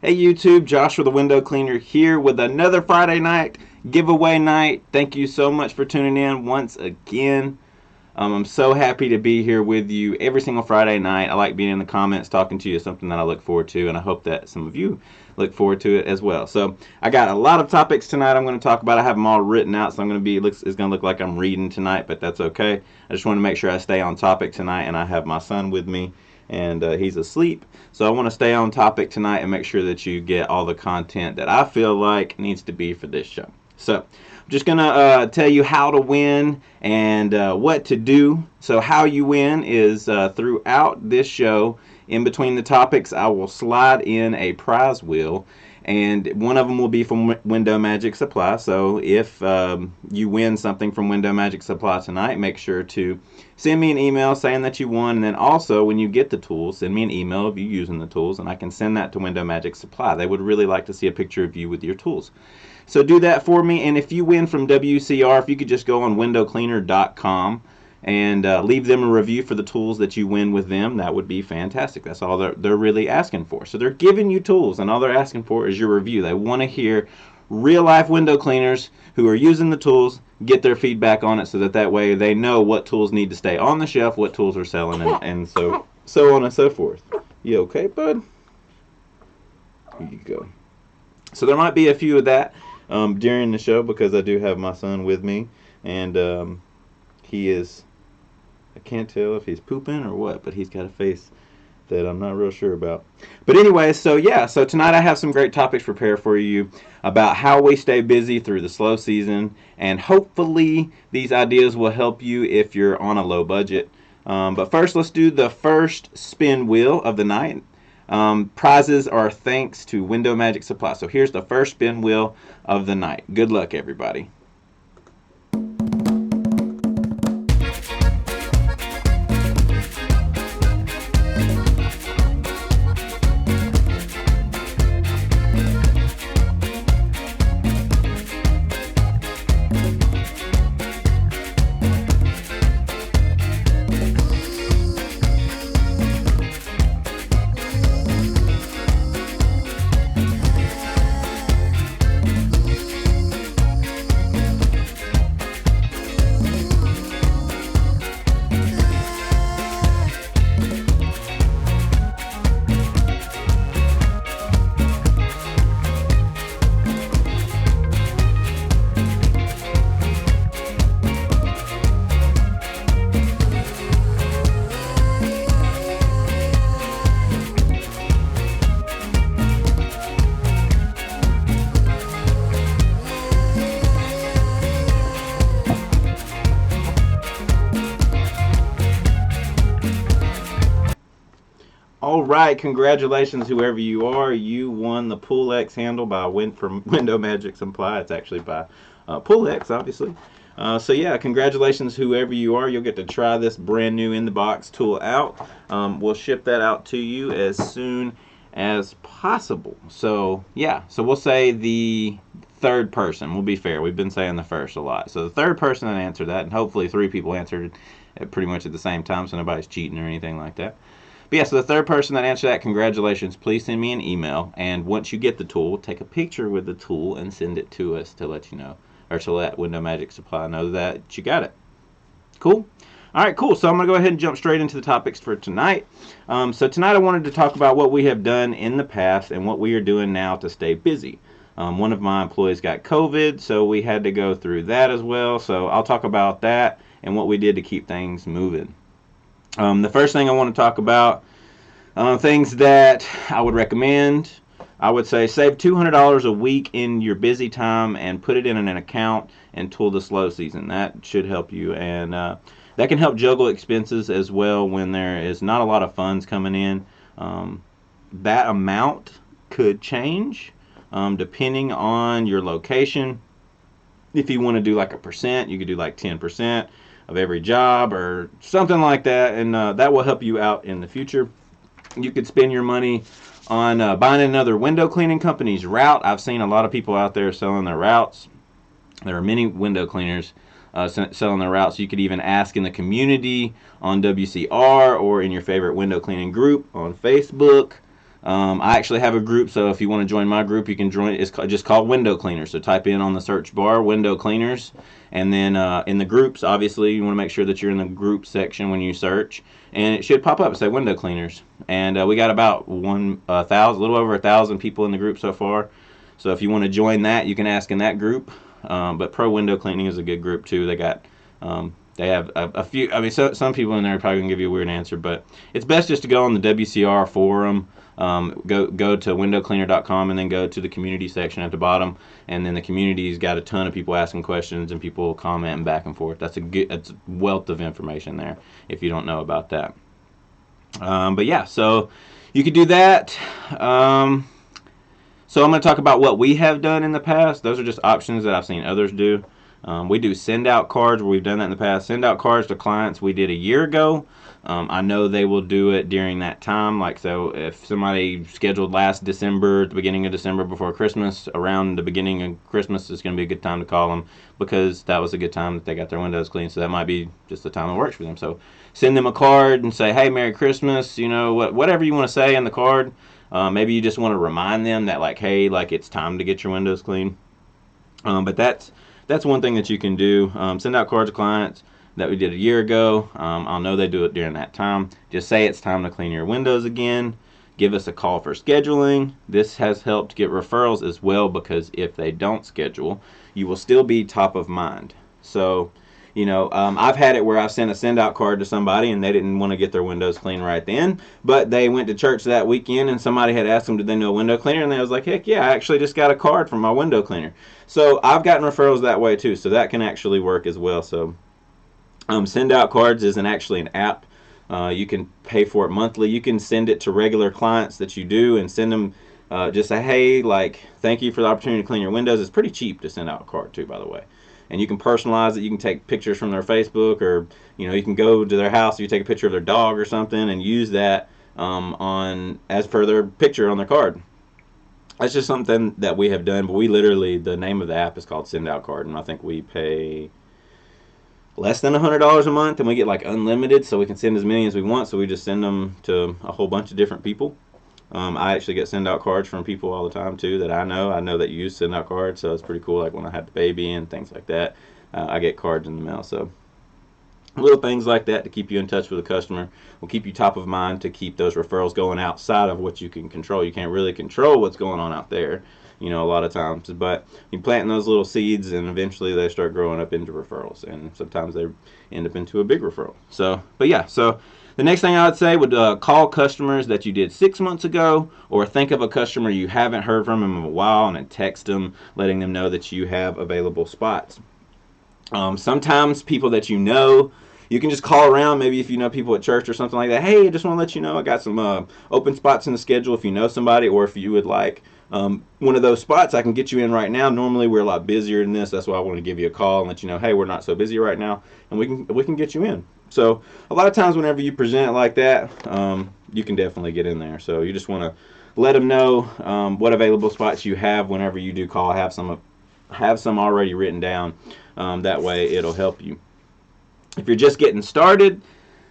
Hey YouTube, Joshua the Window Cleaner here with another Friday night giveaway night. Thank you so much for tuning in once again. I'm so happy to be here with you every single Friday night. I like being in the comments talking to you. It's something that I look forward to, and I hope that some of you look forward to it as well. So I got a lot of topics tonight I'm going to talk about. I have them all written out, so it's going to look like I'm reading tonight, but that's okay. I just want to make sure I stay on topic tonight, and I have my son with me, and he's asleep. So I want to stay on topic tonight and make sure that you get all the content that I feel like needs to be for this show. So I'm just going to tell you how to win and what to do. So how you win is throughout this show, in between the topics, I will slide in a prize wheel. And one of them will be from Window Magic Supply. So if you win something from Window Magic Supply tonight, make sure to send me an email saying that you won. And then also, when you get the tools, send me an email of you using the tools, and I can send that to Window Magic Supply. They would really like to see a picture of you with your tools. So do that for me. And if you win from WCR, if you could just go on windowcleaner.com and leave them a review for the tools that you win with them, that would be fantastic. That's all they're really asking for. So they're giving you tools, and all they're asking for is your review. They want to hear real life window cleaners who are using the tools get their feedback on it, so that way they know what tools need to stay on the shelf, what tools are selling, and so on and so forth. You okay, bud? Here you go. So there might be a few of that during the show, because I do have my son with me, and he is, I can't tell if he's pooping or what, but he's got a face that I'm not real sure about. But anyway, so tonight I have some great topics prepared for you about how we stay busy through the slow season, and hopefully these ideas will help you if you're on a low budget. But first, let's do the first spin wheel of the night. Prizes are thanks to Window Magic Supply. So here's the first spin wheel of the night. Good luck, everybody. All right, congratulations, whoever you are. You won the Pool X handle from Window Magic Supply. It's actually by Pool X, obviously. So yeah, congratulations, whoever you are. You'll get to try this brand new in the box tool out. We'll ship that out to you as soon as possible. So yeah, so we'll say the third person. We'll be fair. We've been saying the first a lot. So the third person that answered that, and hopefully 3 people answered it pretty much at the same time, so nobody's cheating or anything like that. But yeah, so the third person that answered that, congratulations. Please send me an email, and once you get the tool, take a picture with the tool and send it to us to let you know, or to let Window Magic Supply know that you got it. Cool? All right, cool. So I'm going to go ahead and jump straight into the topics for tonight. So tonight I wanted to talk about what we have done in the past and what we are doing now to stay busy. One of my employees got COVID, so we had to go through that as well. So I'll talk about that and what we did to keep things moving. The first thing I want to talk about Things that I would recommend, I would say save $200 a week in your busy time and put it in an account until the slow season. That should help you, and that can help juggle expenses as well when there is not a lot of funds coming in. That amount could change depending on your location. If you want to do like a percent, you could do like 10% of every job or something like that, and that will help you out in the future. You could spend your money on buying another window cleaning company's route. I've seen a lot of people out there selling their routes. There are many window cleaners selling their routes. You could even ask in the community on WCR or in your favorite window cleaning group on Facebook. I actually have a group, so if you want to join my group, you can join. It's just called Window Cleaners. So type in on the search bar Window Cleaners, and then in the groups, obviously, you want to make sure that you're in the group section when you search, and it should pop up and say Window Cleaners. And we got about 1,000, a little over 1,000 people in the group so far. So if you want to join that, you can ask in that group. But Pro Window Cleaning is a good group too. They have a few. I mean, some people in there are probably gonna give you a weird answer, but it's best just to go on the WCR forum. Go to windowcleaner.com and then go to the community section at the bottom, and then the community's got a ton of people asking questions and people commenting back and forth. That's a wealth of information there if you don't know about that. But yeah, so you could do that. So I'm going to talk about what we have done in the past. Those are just options that I've seen others do. We do send out cards where we've done that in the past. Send out cards to clients we did a year ago. I know they will do it during that time. Like, so if somebody scheduled last December, at the beginning of December before Christmas, around the beginning of Christmas is going to be a good time to call them because that was a good time that they got their windows cleaned. So that might be just the time that works for them. So send them a card and say, hey, Merry Christmas, you know, whatever you want to say in the card. Maybe you just want to remind them that, like, hey, like, it's time to get your windows clean. But that's one thing that you can do. Send out cards to clients that we did a year ago. I'll know they do it during that time. Just say it's time to clean your windows again. Give us a call for scheduling. This has helped get referrals as well because if they don't schedule, you will still be top of mind. So, you know, I've had it where I've sent a send out card to somebody and they didn't want to get their windows cleaned right then, but they went to church that weekend and somebody had asked them, did they know a window cleaner? And they was like, heck yeah, I actually just got a card from my window cleaner. So I've gotten referrals that way too. So that can actually work as well. So send out cards isn't actually an app. You can pay for it monthly. You can send it to regular clients that you do and send them just say, hey, like, thank you for the opportunity to clean your windows. It's pretty cheap to send out a card too, by the way. And you can personalize it. You can take pictures from their Facebook, or you know, you can go to their house. You take a picture of their dog or something, and use that on as per their picture on their card. That's just something that we have done. But we literally, the name of the app is called Send Out Card, and I think we pay less than $100 a month, and we get like unlimited, so we can send as many as we want. So we just send them to a whole bunch of different people. I actually get send out cards from people all the time too that I know that use send out cards, so it's pretty cool. Like when I had the baby and things like that, I get cards in the mail. So little things like that to keep you in touch with the customer will keep you top of mind to keep those referrals going outside of what you can control. You can't really control what's going on out there, you know, a lot of times, but you plant those little seeds and eventually they start growing up into referrals, and sometimes they end up into a big referral. So, but yeah, so the next thing I would say would call customers that you did 6 months ago, or think of a customer you haven't heard from in a while and then text them, letting them know that you have available spots. Sometimes people that you know, you can just call around. Maybe if you know people at church or something like that. Hey, I just want to let you know I got some open spots in the schedule if you know somebody, or if you would like one of those spots, I can get you in right now. Normally we're a lot busier than this. That's why I want to give you a call and let you know, hey, we're not so busy right now, and we can get you in. So a lot of times whenever you present it like that, you can definitely get in there. So you just want to let them know what available spots you have whenever you do call. Have some already written down. That way it'll help you. If you're just getting started,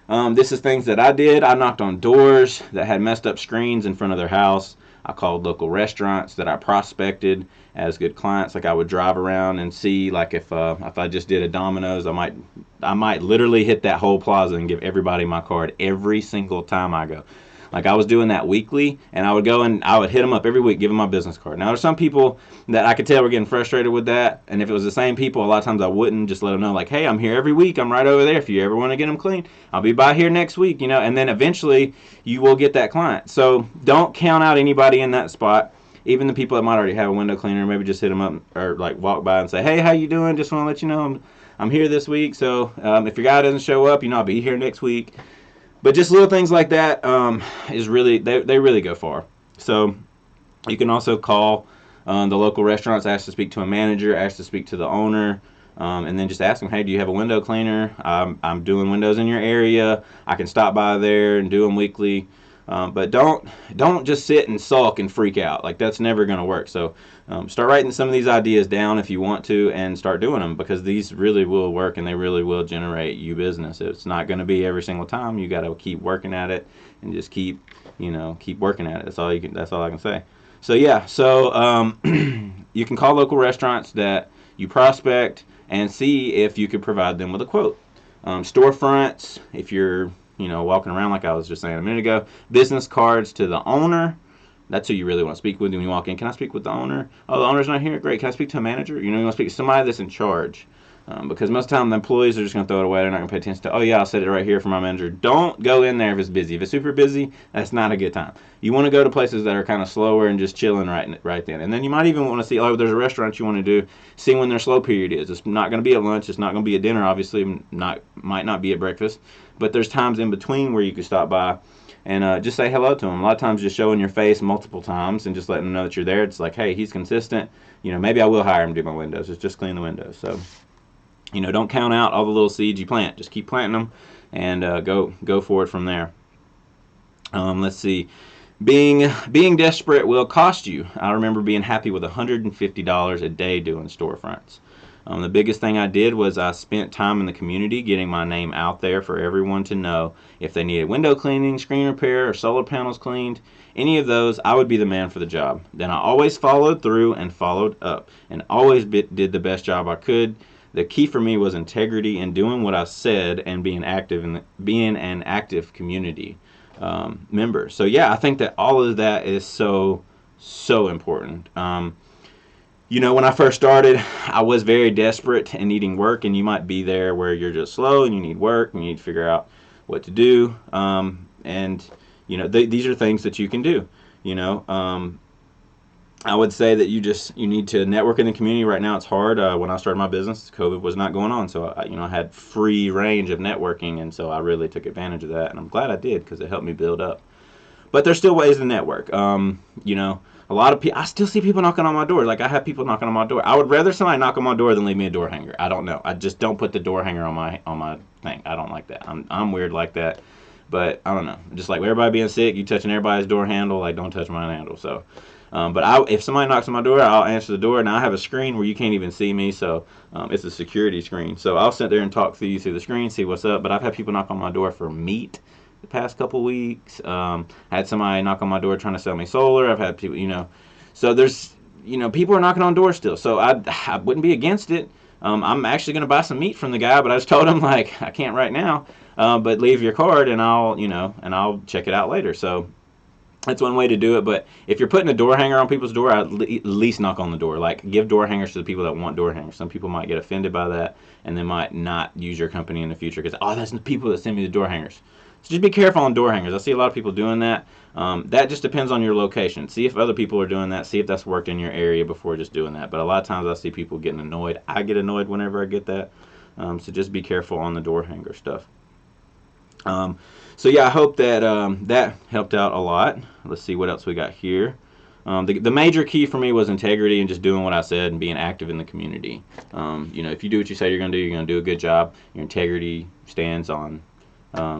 this is things that I did. I knocked on doors that had messed up screens in front of their house. I called local restaurants that I prospected as good clients. Like I would drive around and see, like if I just did a Domino's, I might literally hit that whole plaza and give everybody my card every single time I go. Like I was doing that weekly, and I would go and I would hit them up every week, give them my business card. Now there's some people that I could tell were getting frustrated with that, and if it was the same people, a lot of times I wouldn't, just let them know like, hey, I'm here every week, I'm right over there. If you ever want to get them clean, I'll be by here next week, and then eventually you will get that client. So don't count out anybody in that spot. Even the people that might already have a window cleaner, maybe just hit them up or like walk by and say, hey, how you doing? Just want to let you know I'm here this week. So if your guy doesn't show up, I'll be here next week. But just little things like that is really, they really go far. So you can also call the local restaurants, ask to speak to a manager, ask to speak to the owner, and then just ask them, hey, do you have a window cleaner? I'm doing windows in your area. I can stop by there and do them weekly. But don't just sit and sulk and freak out. Like that's never going to work. So start writing some of these ideas down if you want to, and start doing them, because these really will work and they really will generate you business. It's not going to be every single time. You got to keep working at it and just keep working at it. That's all I can say. So yeah, so you can call local restaurants that you prospect and see if you could provide them with a quote. Storefronts, if you're walking around like I was just saying a minute ago. Business cards to the owner. That's who you really want to speak with when you walk in. Can I speak with the owner? Oh, the owner's not here? Great. Can I speak to a manager? You want to speak to somebody that's in charge. Because most of the time the employees are just going to throw it away. They're not going to pay attention to, oh yeah, I'll set it right here for my manager. Don't go in there if it's busy. If it's super busy, that's not a good time. You want to go to places that are kind of slower and just chilling right then. And then you might even want to see, oh, there's a restaurant you want to do, see when their slow period is. It's not going to be at lunch. It's not going to be at dinner, obviously. Might not be at breakfast. But there's times in between where you can stop by and just say hello to them. A lot of times just showing your face multiple times and just letting them know that you're there. It's like, hey, he's consistent. Maybe I will hire him to do my windows. It's just clean the windows. So don't count out all the little seeds you plant. Just keep planting them and go forward from there. Let's see. Being desperate will cost you. I remember being happy with $150 a day doing storefronts. The biggest thing I did was I spent time in the community getting my name out there for everyone to know. If they needed window cleaning, screen repair, or solar panels cleaned, any of those, I would be the man for the job. Then I always followed through and followed up and always did the best job I could. The key for me was integrity and doing what I said and being an active community member. So yeah, I think that all of that is so important. When I first started, I was very desperate and needing work, and you might be there where you're just slow and you need work and you need to figure out what to do. These are things that you can do. I would say that you need to network in the community. Right now it's hard. When I started my business, COVID was not going on, so I had free range of networking, and so I really took advantage of that, and I'm glad I did because it helped me build up. But there's still ways to network. A lot of people, I still see people knocking on my door. Like I have people knocking on my door. I would rather somebody knock on my door than leave me a door hanger. I don't know. I just don't put the door hanger on my thing. I don't like that. I'm weird like that. But I don't know. Just like everybody being sick, you touching everybody's door handle, like don't touch my handle. So, if somebody knocks on my door, I'll answer the door, and I have a screen where you can't even see me. So it's a security screen. So I'll sit there and talk to you through the screen, see what's up. But I've had people knock on my door for meat the past couple weeks. I had somebody knock on my door trying to sell me solar. I've had people, so there's, people are knocking on doors still. So I wouldn't be against it. I'm actually going to buy some meat from the guy, but I just told him like, I can't right now, but leave your card and I'll check it out later. So that's one way to do it. But if you're putting a door hanger on people's door, at least knock on the door. Like give door hangers to the people that want door hangers. Some people might get offended by that and they might not use your company in the future because, that's the people that send me the door hangers. So just be careful on door hangers. I see a lot of people doing that. That just depends on your location. See if other people are doing that. See if that's worked in your area before just doing that. But a lot of times I see people getting annoyed. I get annoyed whenever I get that. So just be careful on the door hanger stuff. So yeah, I hope that that helped out a lot. Let's see what else we got here. The major key for me was integrity and just doing what I said and being active in the community. If you do what you say you're going to do, you're going to do a good job. Your integrity stands on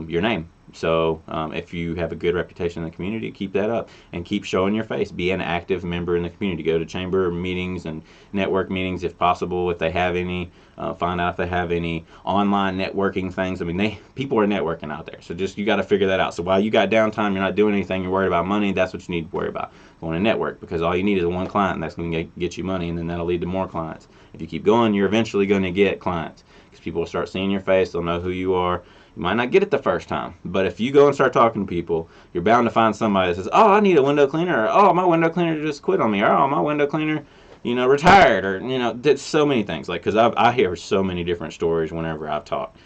your name. So if you have a good reputation in the community, keep that up and keep showing your face. Be an active member in the community. Go to chamber meetings and network meetings if possible, if they have any. Find out if they have any online networking things. I mean, people are networking out there. So you got to figure that out. So while you got downtime, you're not doing anything, you're worried about money, that's what you need to worry about. Going to network, because all you need is one client, and that's going to get you money, and then that'll lead to more clients. If you keep going, you're eventually going to get clients because people will start seeing your face. They'll know who you are. You might not get it the first time, but But if you go and start talking to people, you're bound to find somebody that says, "Oh, I need a window cleaner," or "Oh, my window cleaner just quit on me," or "Oh, my window cleaner, retired," or did so many things. Like, because I hear so many different stories whenever I've talked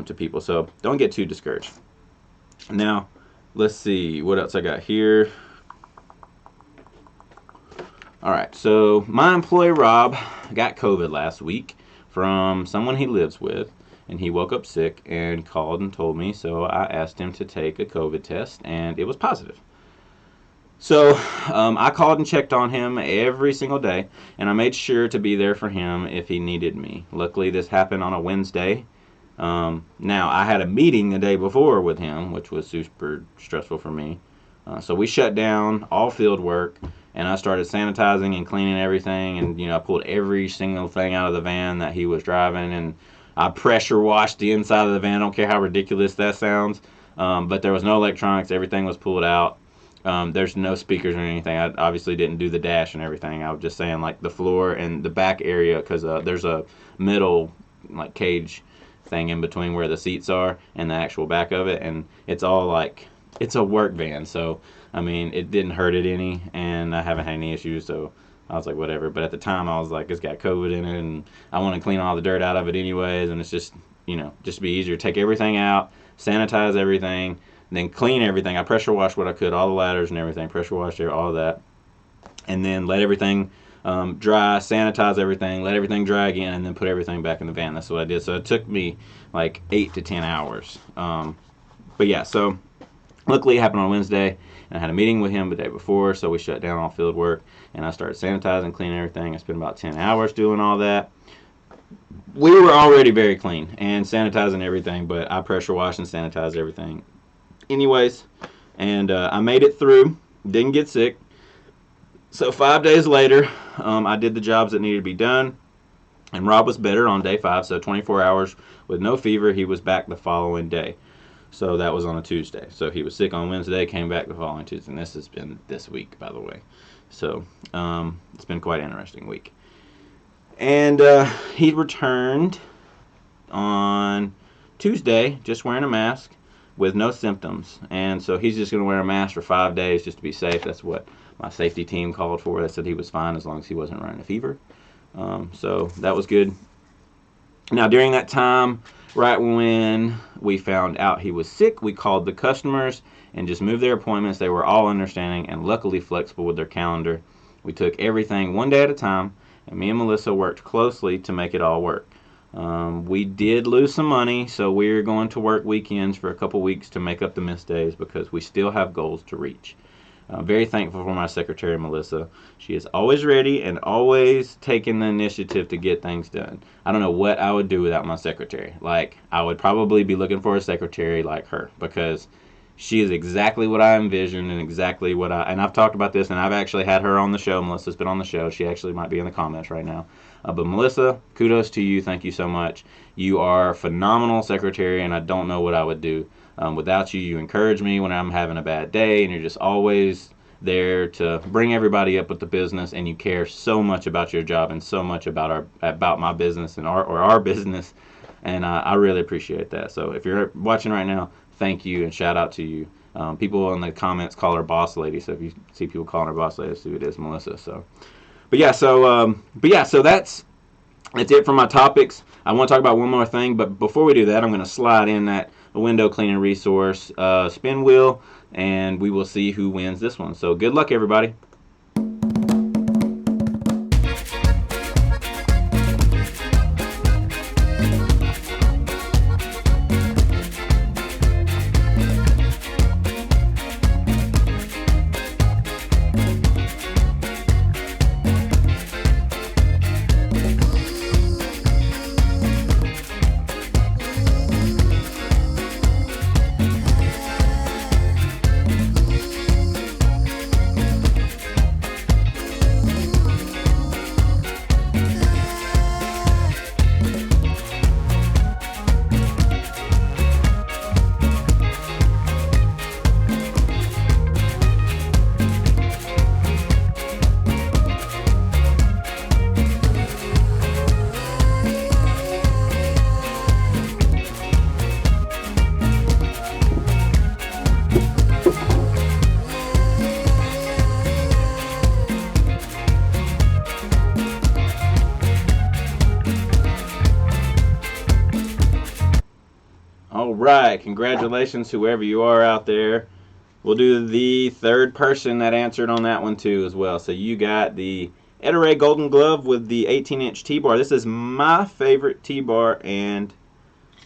to people. So don't get too discouraged. Now, let's see what else I got here. All right, so my employee Rob got COVID last week from someone he lives with, and he woke up sick and called and told me, so I asked him to take a COVID test, and it was positive. So I called and checked on him every single day, and I made sure to be there for him if he needed me. Luckily, this happened on a Wednesday. Now, I had a meeting the day before with him, which was super stressful for me. So we shut down all field work, and I started sanitizing and cleaning everything, and I pulled every single thing out of the van that he was driving, and I pressure washed the inside of the van. I don't care how ridiculous that sounds, but there was no electronics. Everything was pulled out. There's no speakers or anything. I obviously didn't do the dash and everything. I was just saying like the floor and the back area, because there's a middle like cage thing in between where the seats are and the actual back of it, and it's all like, it's a work van, so I mean it didn't hurt it any, and I haven't had any issues, so I was like whatever. But at the time I was like, it's got COVID in it, and I want to clean all the dirt out of it anyways, and it's just just be easier, take everything out, sanitize everything, then clean everything. I pressure washed what I could, all the ladders and everything, pressure washed all of that, and then let everything dry, sanitize everything, let everything dry again, and then put everything back in the van. That's what I did. So it took me like 8 to 10 hours. But yeah, so luckily it happened on Wednesday, and I had a meeting with him the day before, so we shut down all field work, and I started sanitizing, cleaning everything. I spent about 10 hours doing all that. We were already very clean and sanitizing everything, but I pressure washed and sanitized everything anyways, and I made it through, didn't get sick. So 5 days later, I did the jobs that needed to be done, and Rob was better on day 5, so 24 hours with no fever. He was back the following day. So that was on a Tuesday. So he was sick on Wednesday, came back the following Tuesday, and this has been this week, by the way. So it's been quite an interesting week. And he returned on Tuesday just wearing a mask with no symptoms, and so he's just going to wear a mask for 5 days just to be safe. That's what my safety team called for. They said he was fine as long as he wasn't running a fever. So that was good. Now, during that time, right when we found out he was sick, we called the customers and just moved their appointments. They were all understanding and luckily flexible with their calendar. We took everything one day at a time, and me and Melissa worked closely to make it all work. We did lose some money, so we're going to work weekends for a couple weeks to make up the missed days because we still have goals to reach. I'm very thankful for my secretary, Melissa. She is always ready and always taking the initiative to get things done. I don't know what I would do without my secretary. Like, I would probably be looking for a secretary like her, because she is exactly what I envisioned and exactly what and I've talked about this, and I've actually had her on the show. Melissa's been on the show. She actually might be in the comments right now. But Melissa, kudos to you. Thank you so much. You are a phenomenal secretary, and I don't know what I would do without you. You encourage me when I'm having a bad day, and you're just always there to bring everybody up with the business, and you care so much about your job and so much about my business and our business, and I really appreciate that. So if you're watching right now, thank you and shout out to you. People in the comments call her boss lady, so if you see people calling her boss lady, that's who it is, Melissa. So. But yeah, so that's it for my topics. I want to talk about one more thing, but before we do that, I'm going to slide in that window cleaning resource spin wheel, and we will see who wins this one. So good luck, everybody. All right, congratulations, whoever you are out there. We'll do the third person that answered on that one too as well. So you got the Ettore Golden Glove with the 18-inch T-bar. This is my favorite T-bar and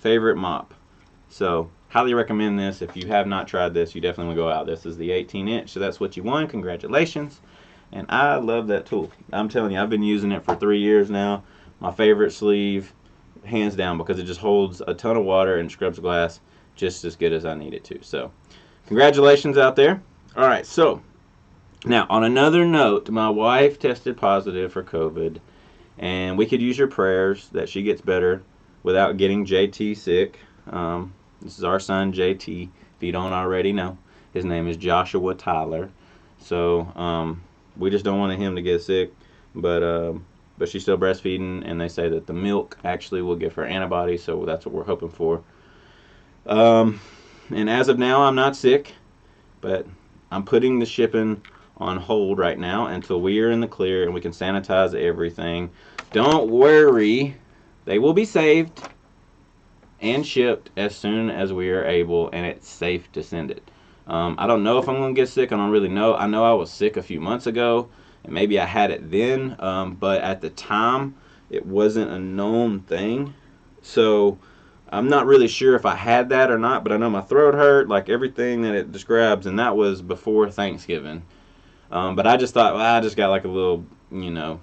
favorite mop. So highly recommend this. If you have not tried this, you definitely want to go out. This is the 18-inch, so that's what you won. Congratulations. And I love that tool. I'm telling you, I've been using it for 3 years now. My favorite sleeve, hands down, because it just holds a ton of water and scrubs glass just as good as I need it to. So congratulations out there. All right, so now on another note, my wife tested positive for COVID, and we could use your prayers that she gets better without getting JT sick. This is our son JT, if you don't already know. His name is Joshua Tyler. So we just don't want him to get sick, but she's still breastfeeding, and they say that the milk actually will give her antibodies, so that's what we're hoping for. And as of now, I'm not sick, but I'm putting the shipping on hold right now until we are in the clear and we can sanitize everything. Don't worry, they will be saved and shipped as soon as we are able, and it's safe to send it. I don't know if I'm going to get sick. I don't really know. I know I was sick a few months ago, and maybe I had it then, but at the time, it wasn't a known thing. So I'm not really sure if I had that or not, but I know my throat hurt, like everything that it describes, and that was before Thanksgiving. But I just thought, well, I just got like a little,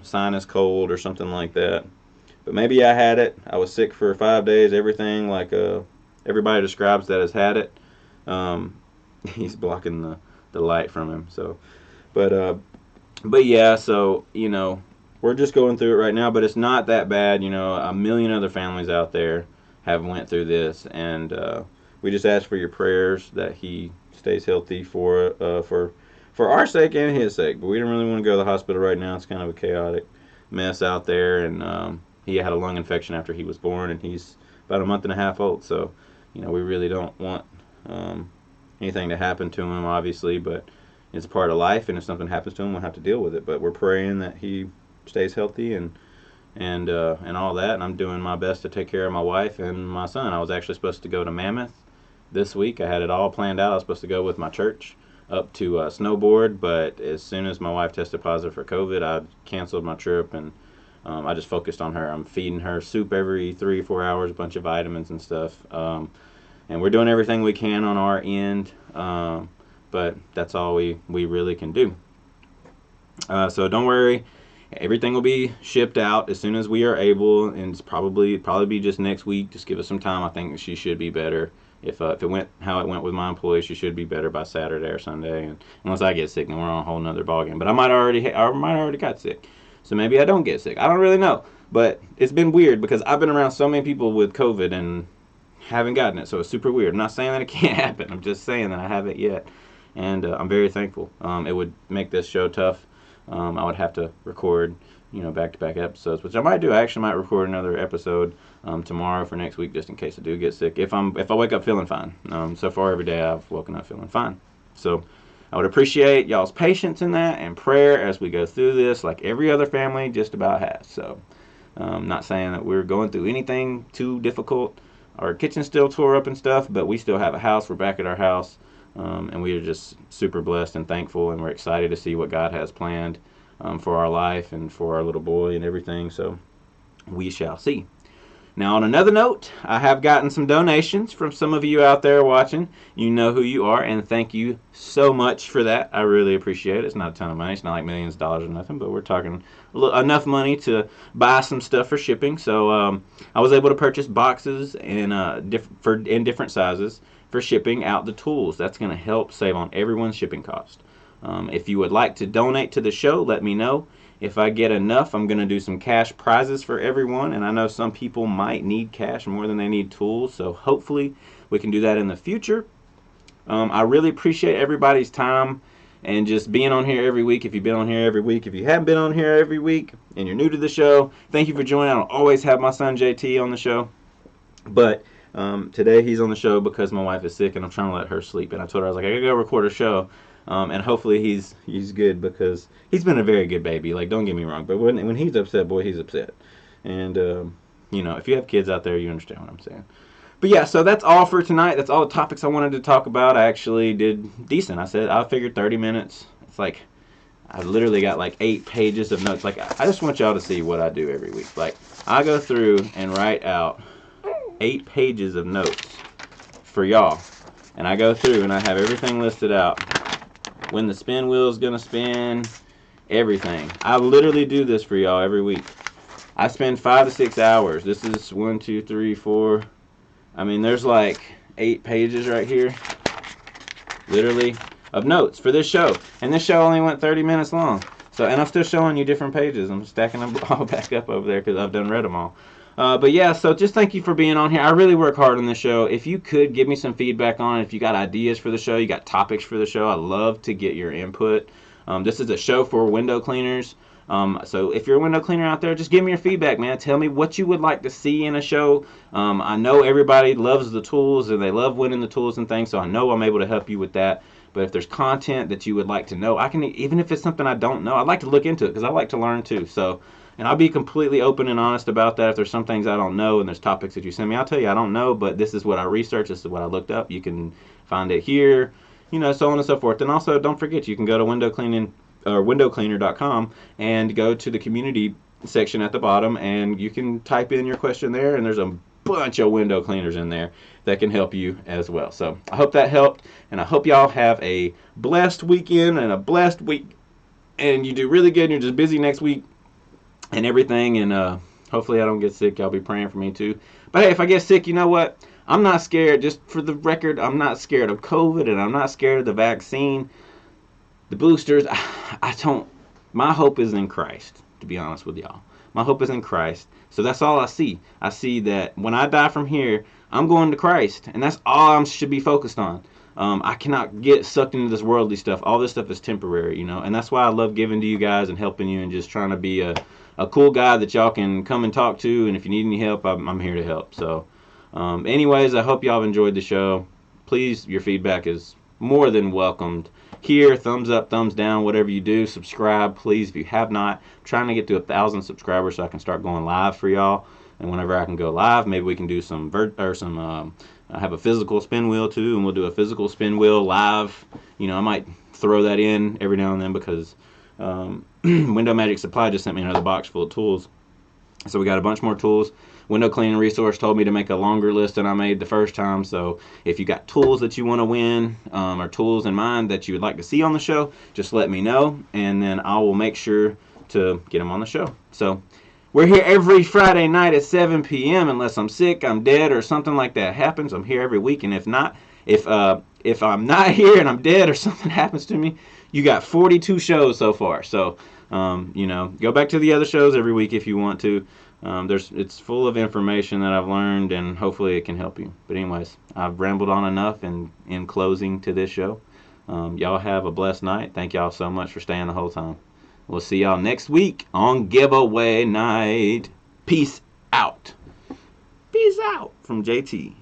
sinus cold or something like that. But maybe I had it. I was sick for 5 days, everything like everybody describes that has had it. He's blocking the light from him. So, but yeah, so we're just going through it right now. But it's not that bad. A million other families out there have went through this, and we just ask for your prayers that he stays healthy for our sake and his sake. But we don't really want to go to the hospital right now. It's kind of a chaotic mess out there, and he had a lung infection after he was born, and he's about a month and a half old. So, we really don't want anything to happen to him, obviously, but it's a part of life, and if something happens to him, we'll have to deal with it. But we're praying that he stays healthy and all that, and I'm doing my best to take care of my wife and my son. I was actually supposed to go to Mammoth this week. I had it all planned out. I was supposed to go with my church up to snowboard, but as soon as my wife tested positive for COVID, I canceled my trip, and I just focused on her. I'm feeding her soup every 3 or 4 hours, a bunch of vitamins and stuff. And we're doing everything we can on our end, but that's all we really can do. So don't worry, everything will be shipped out as soon as we are able, and it's probably be just next week. Just give us some time. I think she should be better. If it went how it went with my employee, she should be better by Saturday or Sunday. And unless I get sick, then we're on a whole nother ballgame. But I might already got sick, so maybe I don't get sick. I don't really know. But it's been weird because I've been around so many people with COVID and haven't gotten it, so it's super weird. I'm not saying that it can't happen. I'm just saying that I haven't yet, and I'm very thankful. It would make this show tough. I would have to record, back-to-back episodes, which I might do. I actually might record another episode tomorrow for next week, just in case I do get sick. If I wake up feeling fine. So far every day I've woken up feeling fine. So I would appreciate y'all's patience in that and prayer as we go through this, like every other family just about has. So not saying that we're going through anything too difficult. Our kitchen's still tore up and stuff, but we still have a house. We're back at our house, and we are just super blessed and thankful, and we're excited to see what God has planned for our life and for our little boy and everything. So we shall see. Now, on another note, I have gotten some donations from some of you out there watching. You know who you are, and thank you so much for that. I really appreciate it. It's not a ton of money. It's not like millions of dollars or nothing, but we're talking enough money to buy some stuff for shipping. So I was able to purchase boxes in different sizes for shipping out the tools. That's going to help save on everyone's shipping cost. If you would like to donate to the show, let me know. If I get enough, I'm going to do some cash prizes for everyone, and I know some people might need cash more than they need tools, so hopefully we can do that in the future. I really appreciate everybody's time and just being on here every week. If you've been on here every week, if you haven't been on here every week and you're new to the show, thank you for joining. I don't always have my son JT on the show, but today he's on the show because my wife is sick and I'm trying to let her sleep, and I told her, I was like, I gotta go record a show. And hopefully he's good, because he's been a very good baby. Like, don't get me wrong, but when he's upset, boy, he's upset. And if you have kids out there, you understand what I'm saying. But yeah, so that's all for tonight. That's all the topics I wanted to talk about. I actually did decent. I figured 30 minutes. It's like I literally got like 8 pages of notes. Like I just want y'all to see what I do every week. Like I go through and write out 8 pages of notes for y'all. And I go through and I have everything listed out. When the spin wheel is gonna spin, everything. I literally do this for y'all every week. I spend 5 to 6 hours. This is 1, 2, 3, 4. I mean, there's like 8 pages right here, literally, of notes for this show. And this show only went 30 minutes long. So, and I'm still showing you different pages. I'm stacking them all back up over there because I've done read them all. But yeah, so just thank you for being on here. I really work hard on this show. If you could give me some feedback on it, if you got ideas for the show, you got topics for the show, I love to get your input. This is a show for window cleaners. So if you're a window cleaner out there, just give me your feedback, man. Tell me what you would like to see in a show. I know everybody loves the tools and they love winning the tools and things, so I know I'm able to help you with that. But if there's content that you would like to know, I can, even if it's something I don't know, I'd like to look into it because I like to learn too. So, and I'll be completely open and honest about that. If there's some things I don't know and there's topics that you send me, I'll tell you I don't know, but this is what I researched, this is what I looked up. You can find it here, you know, so on and so forth. And also, don't forget, you can go to windowcleaner.com and go to the community section at the bottom, and you can type in your question there, and there's a bunch of window cleaners in there that can help you as well. So I hope that helped, and I hope y'all have a blessed weekend and a blessed week, and you do really good, and you're just busy next week and everything, and hopefully I don't get sick. Y'all be praying for me too. But hey, if I get sick, you know what? I'm not scared. Just for the record, I'm not scared of COVID, and I'm not scared of the vaccine. The boosters, I don't, my hope is in Christ, to be honest with y'all. My hope is in Christ. So that's all I see. I see that when I die from here, I'm going to Christ, and that's all I should be focused on. I cannot get sucked into this worldly stuff. All this stuff is temporary, you know, and that's why I love giving to you guys and helping you and just trying to be a cool guy that y'all can come and talk to, and if you need any help, I'm here to help. So anyways, I hope y'all have enjoyed the show. Please, your feedback is more than welcomed here. Thumbs up, thumbs down, whatever you do. Subscribe, please, if you have not. I'm trying to get to 1,000 subscribers so I can start going live for y'all. And whenever I can go live, maybe we can do some I have a physical spin wheel too, and we'll do a physical spin wheel live. You know, I might throw that in every now and then because Window Magic Supply just sent me another box full of tools. So we got a bunch more tools. Window Cleaning Resource told me to make a longer list than I made the first time. So if you got tools that you want to win or tools in mind that you would like to see on the show, just let me know, and then I will make sure to get them on the show. So we're here every Friday night at 7 p.m. Unless I'm sick, I'm dead, or something like that happens. I'm here every week, and if not, if I'm not here and I'm dead or something happens to me, you got 42 shows so far. So you know, go back to the other shows every week if you want to. It's full of information that I've learned, and hopefully it can help you. But anyways, I've rambled on enough in closing to this show. Y'all have a blessed night. Thank y'all so much for staying the whole time. We'll see y'all next week on giveaway night. Peace out. Peace out from JT.